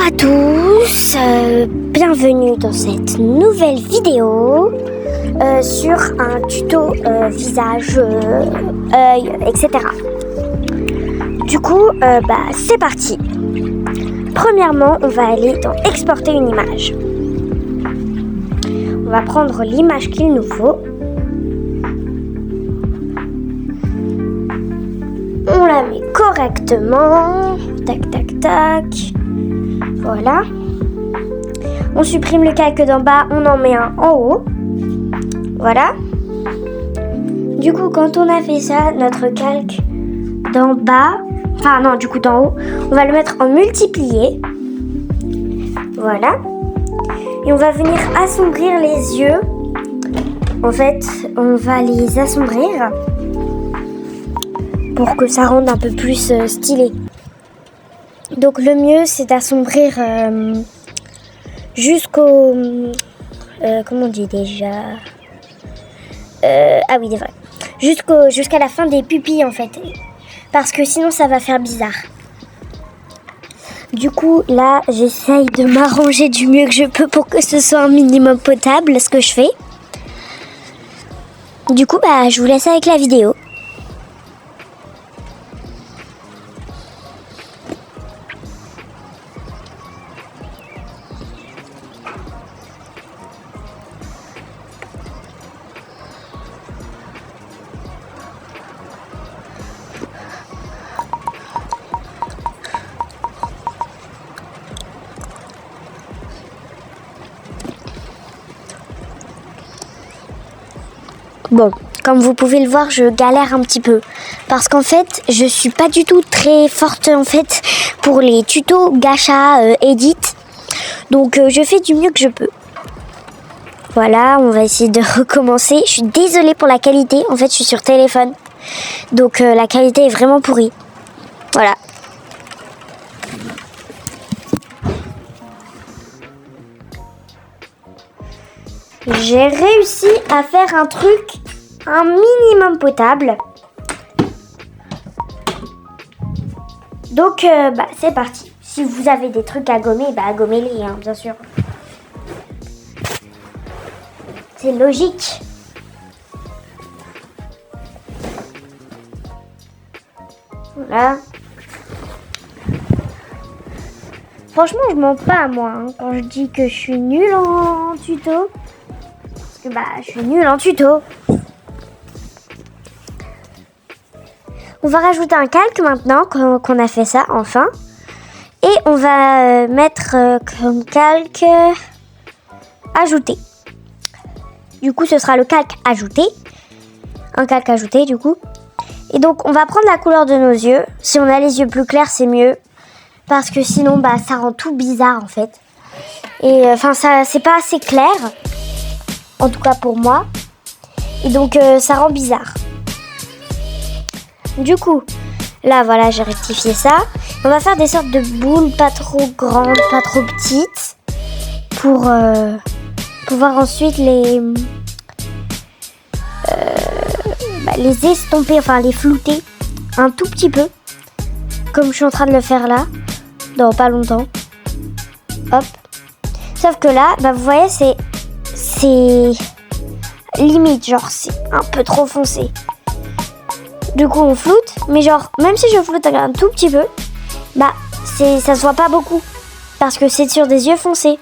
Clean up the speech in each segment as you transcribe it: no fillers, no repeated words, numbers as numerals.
à tous, bienvenue dans cette nouvelle vidéo sur un tuto visage, œil, etc. Du coup, c'est parti. Premièrement, on va aller dans exporter une image. On va prendre l'image qu'il nous faut. On la met correctement. Tac, tac, tac. Voilà. On supprime le calque d'en bas, on en met un en haut. Voilà. Du coup, quand on a fait ça, notre calque d'en bas, d'en haut, on va le mettre en multiplié. Voilà. Et on va venir assombrir les yeux. En fait, on va les assombrir pour que ça rende un peu plus stylé. Donc le mieux, c'est d'assombrir jusqu'au... comment on dit déjà Ah oui, c'est vrai. Jusqu'à la fin des pupilles, en fait. Parce que sinon, ça va faire bizarre. Du coup, là, j'essaye de m'arranger du mieux que je peux pour que ce soit un minimum potable, ce que je fais. Du coup, je vous laisse avec la vidéo. Bon, comme vous pouvez le voir, je galère un petit peu. Parce qu'en fait, je suis pas du tout très forte en fait pour les tutos gacha edit. Donc je fais du mieux que je peux. Voilà, on va essayer de recommencer. Je suis désolée pour la qualité. En fait, je suis sur téléphone. Donc la qualité est vraiment pourrie. Voilà. J'ai réussi à faire un truc un minimum potable. Donc, c'est parti. Si vous avez des trucs à gommer, gommez-les, hein, bien sûr. C'est logique. Voilà. Franchement, je mens pas, moi, quand je dis que je suis nulle en tuto. Parce que je suis nulle en tuto. On va rajouter un calque maintenant qu'on a fait ça, enfin. Et on va mettre comme calque ajouté. Du coup, ce sera le calque ajouté. Un calque ajouté, du coup. Et donc, on va prendre la couleur de nos yeux. Si on a les yeux plus clairs, c'est mieux. Parce que sinon, ça rend tout bizarre, en fait. Et ça, c'est pas assez clair. En tout cas pour moi. Et donc ça rend bizarre. Du coup, là voilà, j'ai rectifié ça. On va faire des sortes de boules pas trop grandes, pas trop petites. Pour pouvoir ensuite les estomper, enfin les flouter un tout petit peu. Comme je suis en train de le faire là. Dans pas longtemps. Hop. Sauf que là, vous voyez, c'est limite, genre c'est un peu trop foncé. Du coup on floute, mais genre même si je floute un tout petit peu, ça se voit pas beaucoup parce que c'est sur des yeux foncés.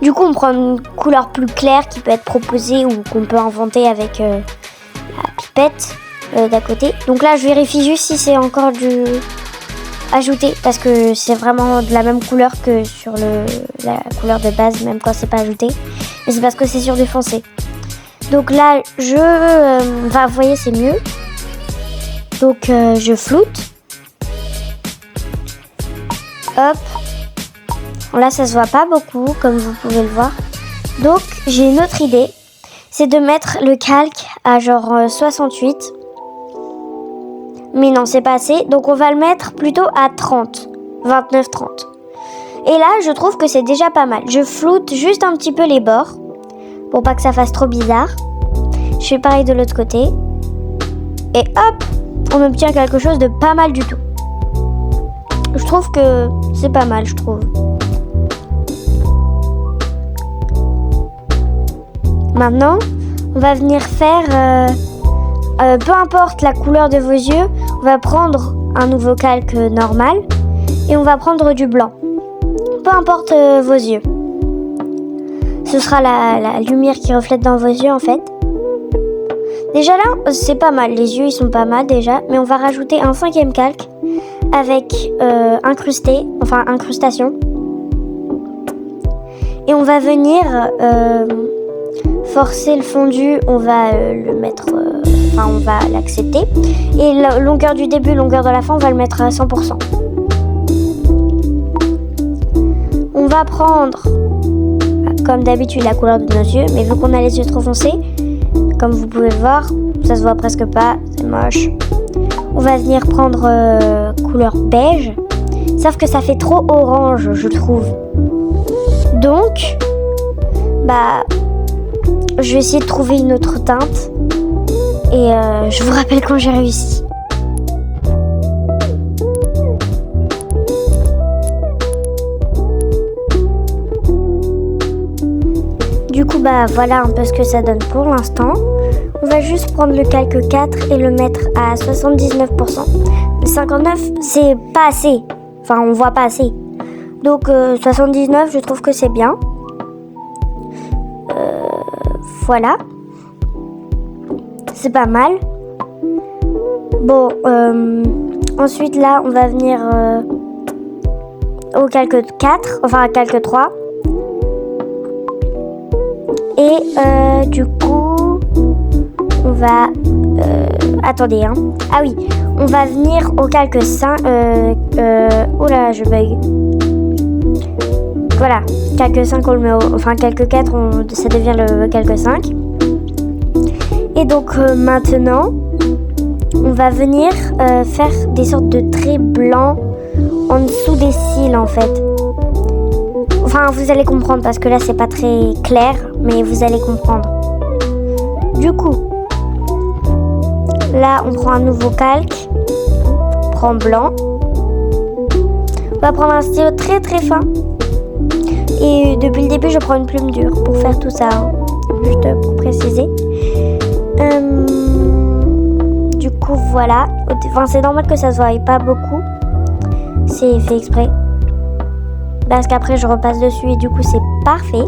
Du coup on prend une couleur plus claire qui peut être proposée ou qu'on peut inventer avec la pipette d'à côté. Donc là je vérifie juste si c'est encore du ajouté parce que c'est vraiment de la même couleur que sur la couleur de base, même quand c'est pas ajouté, mais c'est parce que c'est sur du foncé. Donc là vous voyez, c'est mieux. Donc je floute. Hop. Là ça se voit pas beaucoup comme vous pouvez le voir. Donc j'ai une autre idée, c'est de mettre le calque à genre 68. Mais non, c'est pas assez. Donc on va le mettre plutôt à 30. 29-30. Et là, je trouve que c'est déjà pas mal. Je floute juste un petit peu les bords. Pour pas que ça fasse trop bizarre. Je fais pareil de l'autre côté. Et hop, on obtient quelque chose de pas mal du tout. Je trouve que c'est pas mal, je trouve. Maintenant, on va venir faire, peu importe la couleur de vos yeux, on va prendre un nouveau calque normal et on va prendre du blanc. Peu importe vos yeux. Ce sera la lumière qui reflète dans vos yeux en fait. Déjà là, c'est pas mal, les yeux ils sont pas mal déjà, mais on va rajouter un 5e calque avec incrustation. Et on va venir forcer le fondu, on va le mettre, on va l'accepter. Et la longueur du début, longueur de la fin, on va le mettre à 100%. On va prendre, comme d'habitude, la couleur de nos yeux, mais vu qu'on a les yeux trop foncés, comme vous pouvez le voir, ça se voit presque pas, c'est moche. On va venir prendre couleur beige, sauf que ça fait trop orange, je trouve. Donc, je vais essayer de trouver une autre teinte et je vous rappelle quand j'ai réussi. Du coup, voilà un peu ce que ça donne pour l'instant. On va juste prendre le calque 4 et le mettre à 79%. Le 59, c'est pas assez. Enfin, on voit pas assez. Donc, 79, je trouve que c'est bien. Voilà. C'est pas mal. Bon, ensuite là, on va venir au calque 4, enfin à calque 3. Et du coup, on va... attendez, hein. Ah oui, on va venir au calque 5. Oula, je bug. Voilà, calque 5, on le met calque 4, ça devient le calque 5. Et donc maintenant, on va venir faire des sortes de traits blancs en dessous des cils en fait. Enfin, vous allez comprendre parce que là, c'est pas très clair, mais vous allez comprendre. Du coup, là, on prend un nouveau calque, on prend blanc. On va prendre un stylo très très fin. Et depuis le début, je prends une plume dure pour faire tout ça, hein. Juste pour préciser. Du coup, voilà. Enfin, c'est normal que ça se voie pas beaucoup. C'est fait exprès. Parce qu'après, je repasse dessus et du coup, c'est parfait.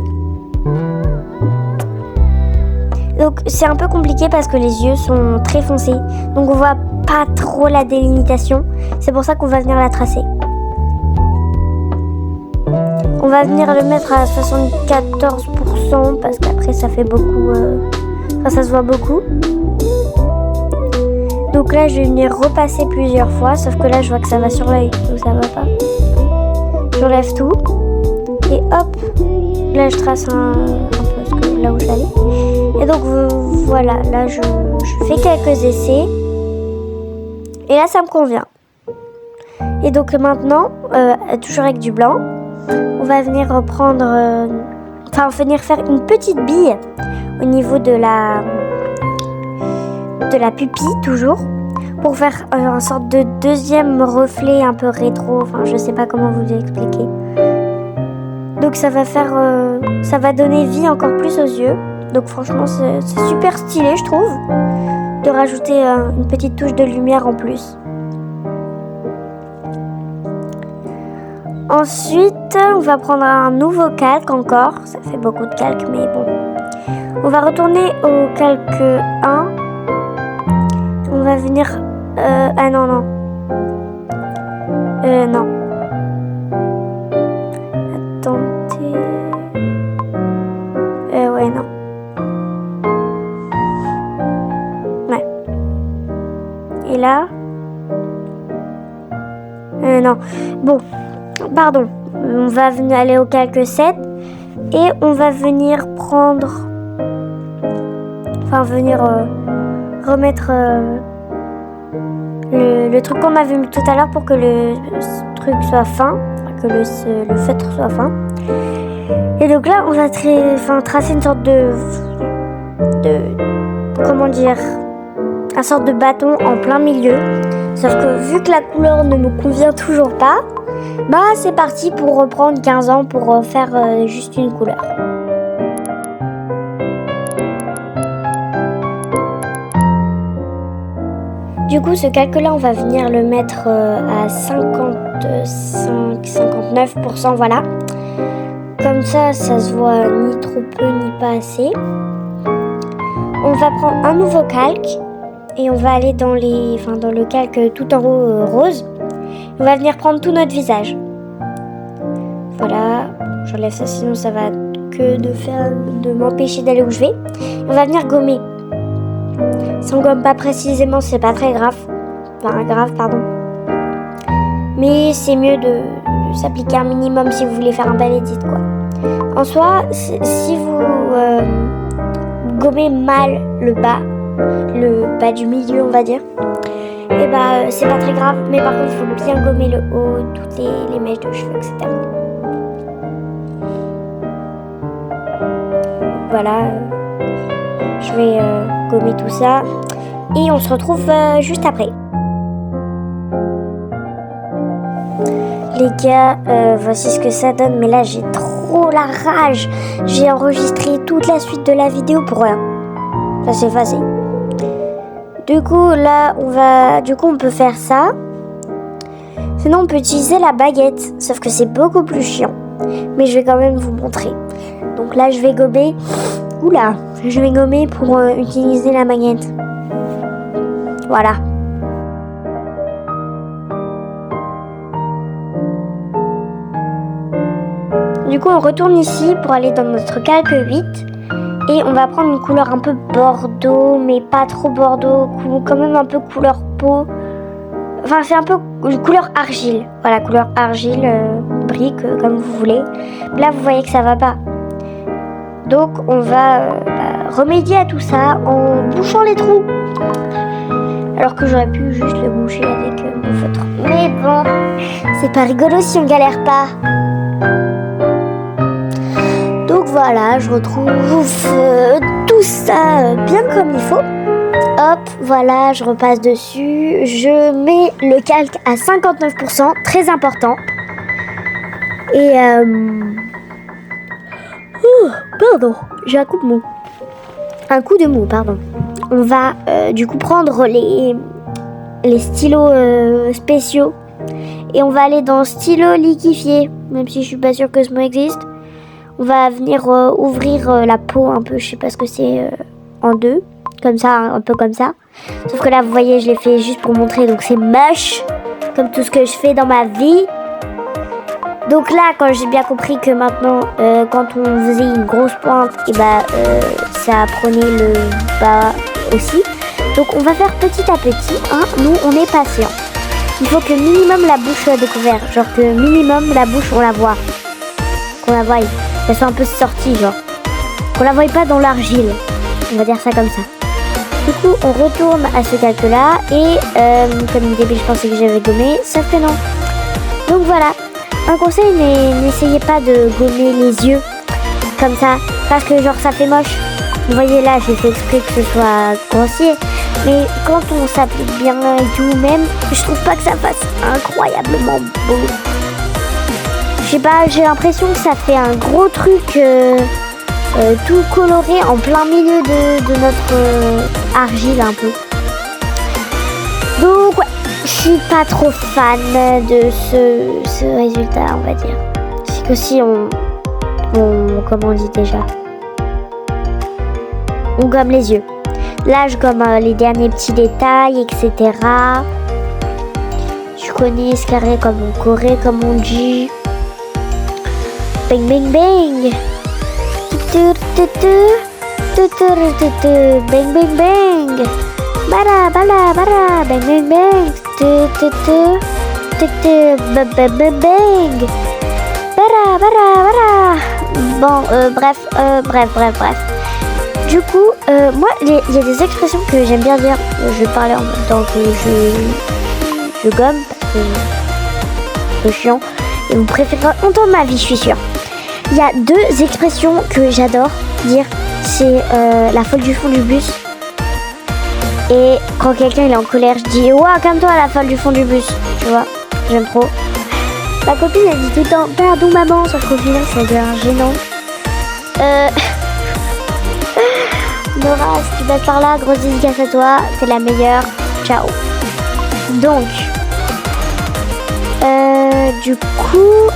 Donc, c'est un peu compliqué parce que les yeux sont très foncés. Donc, on voit pas trop la délimitation. C'est pour ça qu'on va venir la tracer. On va venir le mettre à 74% parce qu'après, ça fait beaucoup... ça se voit beaucoup. Donc là, je vais venir repasser plusieurs fois. Sauf que là, je vois que ça va sur l'œil. Donc, ça va pas. J'enlève tout. Et hop. Là, je trace un peu là où j'allais. Et donc, voilà. Là, je fais quelques essais. Et là, ça me convient. Et donc, maintenant, toujours avec du blanc, on va venir reprendre... venir faire une petite bille au niveau de la pupille, toujours. Pour faire une sorte de deuxième reflet un peu rétro. Enfin, je sais pas comment vous expliquer. Donc ça va faire... ça va donner vie encore plus aux yeux. Donc franchement, c'est super stylé, je trouve. De rajouter une petite touche de lumière en plus. Ensuite, on va prendre un nouveau calque encore. Ça fait beaucoup de calques, mais bon. On va retourner au calque 1. On va venir... non. Non. Attendez... ouais, non. Ouais. Et là... non. Bon. Pardon. On va venir aller au calque 7. Et on va venir prendre... remettre... le truc qu'on avait mis tout à l'heure pour que le truc soit fin, que le feutre soit fin. Et donc là, on va tracer une sorte de comment dire, un sorte de bâton en plein milieu. Sauf que vu que la couleur ne me convient toujours pas, bah c'est parti pour reprendre 15 ans pour faire juste une couleur. Du coup, ce calque-là, on va venir le mettre à 55-59%, voilà. Comme ça se voit ni trop peu ni pas assez. On va prendre un nouveau calque et on va aller dans le calque tout en haut rose. On va venir prendre tout notre visage. Voilà, j'enlève ça sinon ça va que de m'empêcher d'aller où je vais. On va venir gommer. Si on gomme pas précisément, c'est pas très grave. Enfin, grave, pardon. Mais c'est mieux de s'appliquer un minimum si vous voulez faire un bel edit, quoi. En soi, si vous gommez mal le bas du milieu, on va dire, et bah c'est pas très grave. Mais par contre, il faut bien gommer le haut, toutes les mèches de cheveux, etc. Voilà. Je vais gommer tout ça et on se retrouve juste après. Les gars, voici ce que ça donne, mais là j'ai trop la rage. J'ai enregistré toute la suite de la vidéo pour rien. Ça c'est facile. Du coup là on peut faire ça. Sinon on peut utiliser la baguette, sauf que c'est beaucoup plus chiant. Mais je vais quand même vous montrer. Donc là je vais gommer. Oula, je vais gommer pour utiliser la baguette. Voilà. Du coup, on retourne ici pour aller dans notre calque 8. Et on va prendre une couleur un peu bordeaux, mais pas trop bordeaux. Quand même un peu couleur peau. Enfin, c'est un peu une couleur argile. Voilà, couleur argile, brique, comme vous voulez. Là, vous voyez que ça va pas. Donc on va remédier à tout ça en bouchant les trous. Alors que j'aurais pu juste le boucher avec mon feutre. Mais bon, c'est pas rigolo si on galère pas. Donc voilà, je retrouve tout ça bien comme il faut. Hop, voilà, je repasse dessus. Je mets le calque à 59%, très important. Et pardon, j'ai un coup de mou. On va du coup prendre les stylos spéciaux et on va aller dans stylo liquéfié, même si je suis pas sûre que ce mot existe. On va venir ouvrir la peau un peu, je sais pas ce que c'est, en deux, comme ça, un peu comme ça. Sauf que là, vous voyez, je l'ai fait juste pour montrer, donc c'est moche, comme tout ce que je fais dans ma vie. Donc là, quand j'ai bien compris que maintenant, quand on faisait une grosse pointe, et ça prenait le bas aussi. Donc on va faire petit à petit. Hein. Nous, on est patient. Il faut que minimum la bouche soit découverte. Genre que minimum la bouche, on la voit. Qu'on la voie. Qu'elle soit un peu sortie, genre. Qu'on la voie pas dans l'argile. On va dire ça comme ça. Du coup, on retourne à ce calque-là. Et comme au début, je pensais que j'avais gommé. Sauf que non. Donc voilà. Un conseil, n'essayez pas de gommer les yeux comme ça, parce que genre ça fait moche. Vous voyez là, j'ai fait exprès que ce soit grossier, mais quand on s'applique bien et tout même, je trouve pas que ça fasse incroyablement beau. Je sais pas, j'ai l'impression que ça fait un gros truc tout coloré en plein milieu de notre argile un peu. Donc ouais. Je suis pas trop fan de ce résultat, on va dire. C'est que si comment on dit déjà, on gomme les yeux. Là, je gomme les derniers petits détails, etc. Je connais ce carré comme en Corée, comme on dit. Bang, bang, bang. Bang, bang, bang. Bara, bara, bara. Bang, bang, bang. Bang. Bara, bara, bara. Bon, bref. Du coup, moi, il y a des expressions que j'aime bien dire. Je vais parler en même temps que je gomme, parce que c'est chiant. Et vous préférez entendre ma vie, je suis sûre. Il y a deux expressions que j'adore dire. C'est la folle du fond du bus Et quand quelqu'un il est en colère, je dis ouah, calme-toi à la fin du fond du bus. Tu vois, j'aime trop. Ma copine elle dit tout le temps pardon maman, sauf qu'au final ça devient gênant. Nora, si tu passes par là, grosse dédicace à toi, t'es la meilleure. Ciao. Donc, du coup,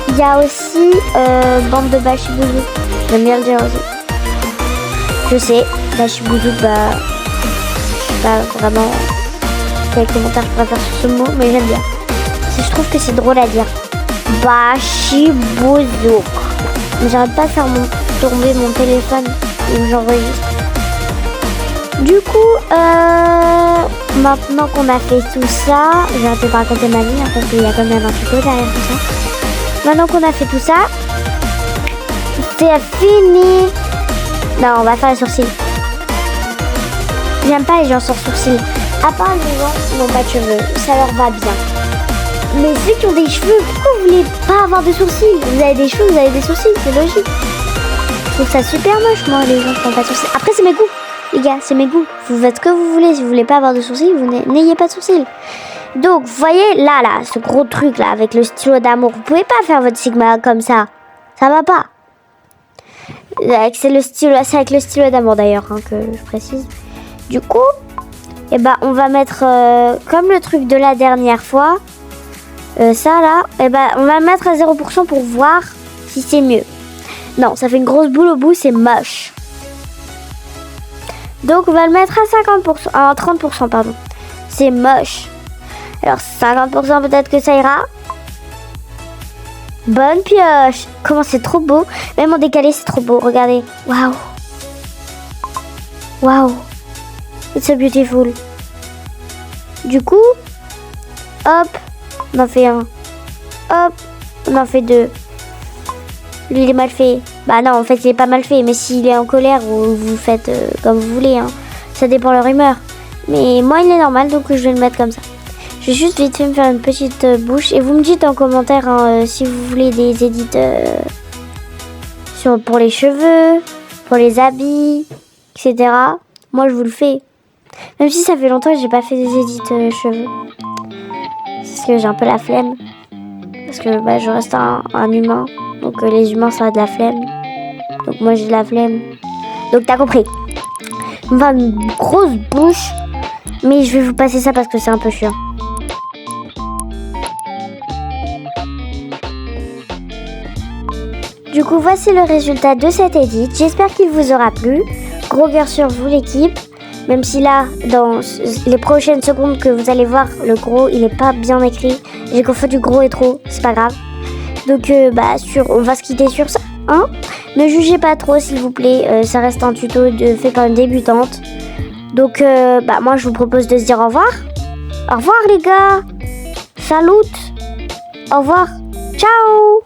il y a aussi bande de Bachibouzou. J'aime bien le dire aussi. Je sais, Bachibouzou, bah, pas vraiment quel commentaire je préfère sur ce mot, mais j'aime bien. Je trouve que c'est drôle à dire. Bachibouzou. Mais j'arrête pas de faire tomber mon téléphone où j'enregistre. Du coup, maintenant qu'on a fait tout ça, je vais arrêter de raconter ma vie, hein, parce qu'il y a quand même un tuto derrière tout ça. Maintenant qu'on a fait tout ça, c'est fini. Non, on va faire les sourcils. J'aime pas les gens sans sourcils. À part les gens qui n'ont pas de cheveux, ça leur va bien. Mais ceux qui ont des cheveux, pourquoi vous voulez pas avoir de sourcils? Vous avez des cheveux, vous avez des sourcils, c'est logique. Je trouve ça super moche, moi, les gens qui n'ont pas de sourcils. Après, c'est mes goûts. Les gars, c'est mes goûts. Vous faites ce que vous voulez. Si vous voulez pas avoir de sourcils, vous n'ayez pas de sourcils. Donc, vous voyez, là, ce gros truc, là, avec le stylo d'amour, vous pouvez pas faire votre Sigma comme ça. Ça va pas. C'est avec le stylo d'amour, d'ailleurs, hein, que je précise. Du coup, eh ben, on va mettre, comme le truc de la dernière fois, ça, là, eh ben, on va le mettre à 0% pour voir si c'est mieux. Non, ça fait une grosse boule au bout, c'est moche. Donc on va le mettre à 30%, pardon. C'est moche. Alors 50% peut-être que ça ira. Bonne pioche. Comment c'est trop beau. Même en décalé c'est trop beau. Regardez. Waouh. Waouh. It's so beautiful. Du coup, hop, on en fait un. Hop, on en fait deux. Lui il est mal fait. Bah non, en fait il est pas mal fait. Mais s'il est en colère, vous faites comme vous voulez. Hein. Ça dépend de leur humeur. Mais moi il est normal, donc je vais le mettre comme ça. Je vais juste vite fait me faire une petite bouche. Et vous me dites en commentaire hein, si vous voulez des édits pour les cheveux, pour les habits, etc. Moi je vous le fais. Même si ça fait longtemps que j'ai pas fait des édits cheveux. Parce que j'ai un peu la flemme. Parce que bah, je reste un humain. Donc les humains ça a de la flemme. Donc moi j'ai de la flemme. Donc t'as compris. On va une grosse bouche. Mais je vais vous passer ça parce que c'est un peu chiant. Du coup voici le résultat de cet edit. J'espère qu'il vous aura plu. Gros cœur sur vous l'équipe. Même si là, dans les prochaines secondes que vous allez voir, le gros, il est pas bien écrit. J'ai confondu gros et trop, c'est pas grave. Donc, on va se quitter sur ça. Hein, ne jugez pas trop, s'il vous plaît. Ça reste un tuto fait par une débutante. Donc, moi, je vous propose de se dire au revoir. Au revoir, les gars. Salut. Au revoir. Ciao.